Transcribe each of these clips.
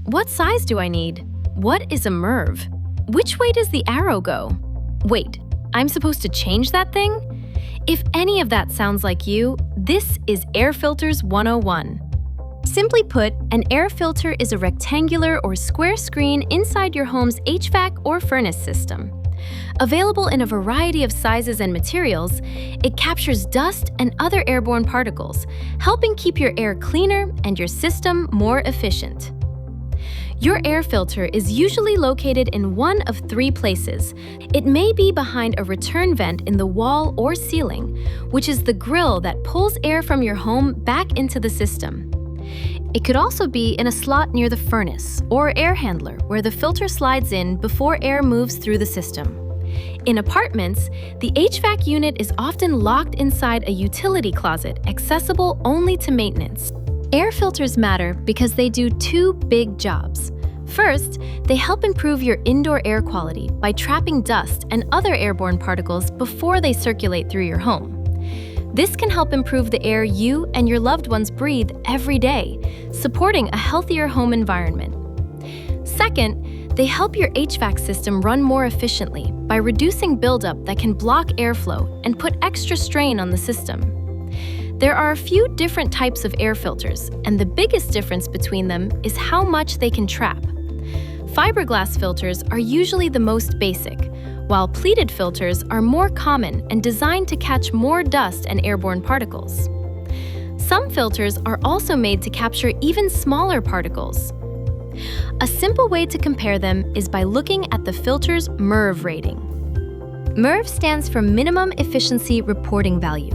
What size do I need? What is a MERV? Which way does the arrow go? Wait, I'm supposed to change that thing? If any of that sounds like you, this is Air Filters 101. Simply put, an air filter is a rectangular or square screen inside your home's HVAC or furnace system. Available in a variety of sizes and materials, it captures dust and other airborne particles, helping keep your air cleaner and your system more efficient. Your air filter is usually located in one of three places. It may be behind a return vent in the wall or ceiling, which is the grill that pulls air from your home back into the system. It could also be in a slot near the furnace or air handler where the filter slides in before air moves through the system. In apartments, the HVAC unit is often locked inside a utility closet accessible only to maintenance. Air filters matter because they do two big jobs. First, they help improve your indoor air quality by trapping dust and other airborne particles before they circulate through your home. This can help improve the air you and your loved ones breathe every day, supporting a healthier home environment. Second, they help your HVAC system run more efficiently by reducing buildup that can block airflow and put extra strain on the system. There are a few different types of air filters, and the biggest difference between them is how much they can trap. Fiberglass filters are usually the most basic, while pleated filters are more common and designed to catch more dust and airborne particles. Some filters are also made to capture even smaller particles. A simple way to compare them is by looking at the filter's MERV rating. MERV stands for Minimum Efficiency Reporting Value,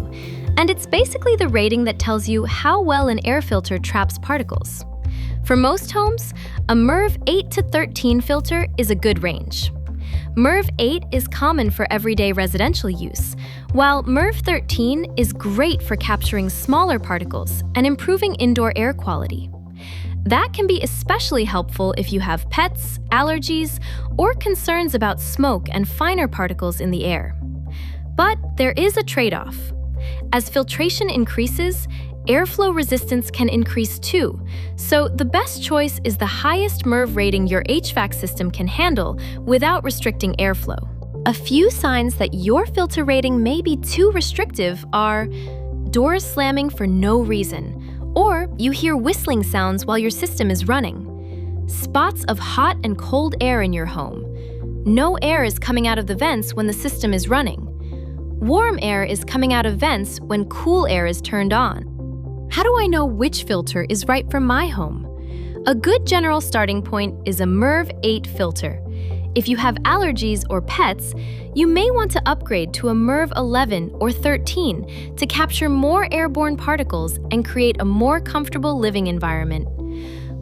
and it's basically the rating that tells you how well an air filter traps particles. For most homes, a MERV 8 to 13 filter is a good range. MERV 8 is common for everyday residential use, while MERV 13 is great for capturing smaller particles and improving indoor air quality. That can be especially helpful if you have pets, allergies, or concerns about smoke and finer particles in the air. But there is a trade-off. As filtration increases, airflow resistance can increase too, so the best choice is the highest MERV rating your HVAC system can handle without restricting airflow. A few signs that your filter rating may be too restrictive are doors slamming for no reason, or you hear whistling sounds while your system is running, spots of hot and cold air in your home, no air is coming out of the vents when the system is running, warm air is coming out of vents when cool air is turned on. How do I know which filter is right for my home? A good general starting point is a MERV 8 filter. If you have allergies or pets, you may want to upgrade to a MERV 11 or 13 to capture more airborne particles and create a more comfortable living environment.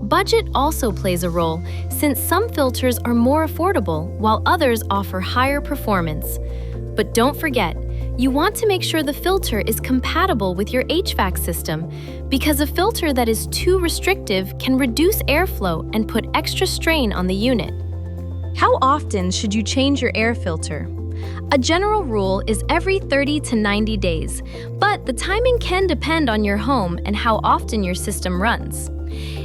Budget also plays a role, since some filters are more affordable while others offer higher performance. But don't forget, you want to make sure the filter is compatible with your HVAC system, because a filter that is too restrictive can reduce airflow and put extra strain on the unit. How often should you change your air filter? A general rule is every 30 to 90 days, but the timing can depend on your home and how often your system runs.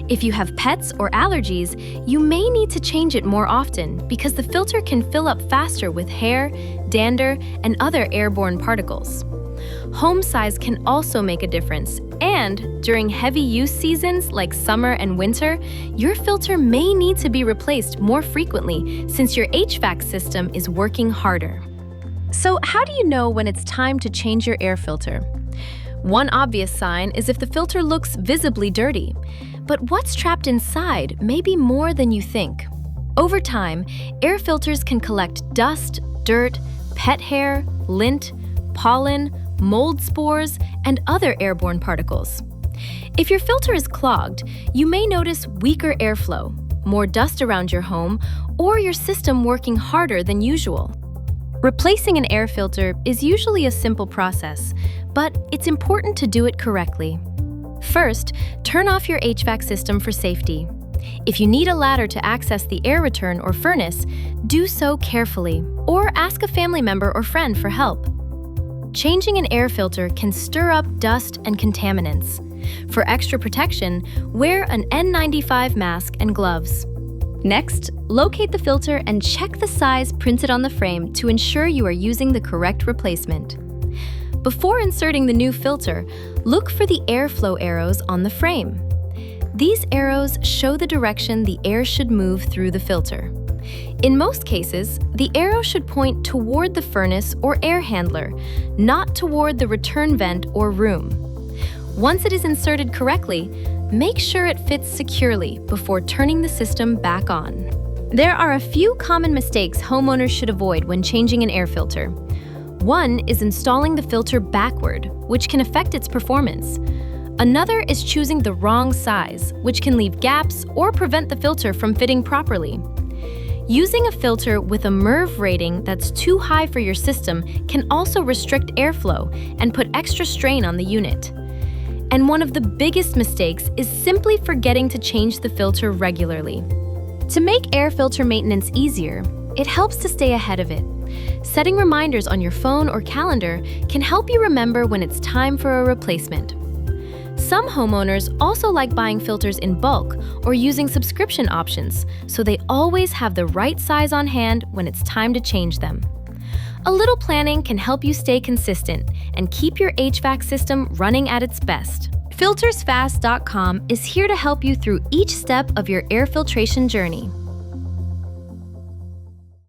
If you have pets or allergies, you may need to change it more often because the filter can fill up faster with hair, dander, and other airborne particles. Home size can also make a difference, and during heavy use seasons like summer and winter, your filter may need to be replaced more frequently since your HVAC system is working harder. So how do you know when it's time to change your air filter? One obvious sign is if the filter looks visibly dirty. But what's trapped inside may be more than you think. Over time, air filters can collect dust, dirt, pet hair, lint, pollen, mold spores, and other airborne particles. If your filter is clogged, you may notice weaker airflow, more dust around your home, or your system working harder than usual. Replacing an air filter is usually a simple process, but it's important to do it correctly. First, turn off your HVAC system for safety. If you need a ladder to access the air return or furnace, do so carefully, or ask a family member or friend for help. Changing an air filter can stir up dust and contaminants. For extra protection, wear an N95 mask and gloves. Next, locate the filter and check the size printed on the frame to ensure you are using the correct replacement. Before inserting the new filter, look for the airflow arrows on the frame. These arrows show the direction the air should move through the filter. In most cases, the arrow should point toward the furnace or air handler, not toward the return vent or room. Once it is inserted correctly, make sure it fits securely before turning the system back on. There are a few common mistakes homeowners should avoid when changing an air filter. One is installing the filter backward, which can affect its performance. Another is choosing the wrong size, which can leave gaps or prevent the filter from fitting properly. Using a filter with a MERV rating that's too high for your system can also restrict airflow and put extra strain on the unit. And one of the biggest mistakes is simply forgetting to change the filter regularly. To make air filter maintenance easier, it helps to stay ahead of it. Setting reminders on your phone or calendar can help you remember when it's time for a replacement. Some homeowners also like buying filters in bulk or using subscription options, so they always have the right size on hand when it's time to change them. A little planning can help you stay consistent and keep your HVAC system running at its best. FiltersFast.com is here to help you through each step of your air filtration journey.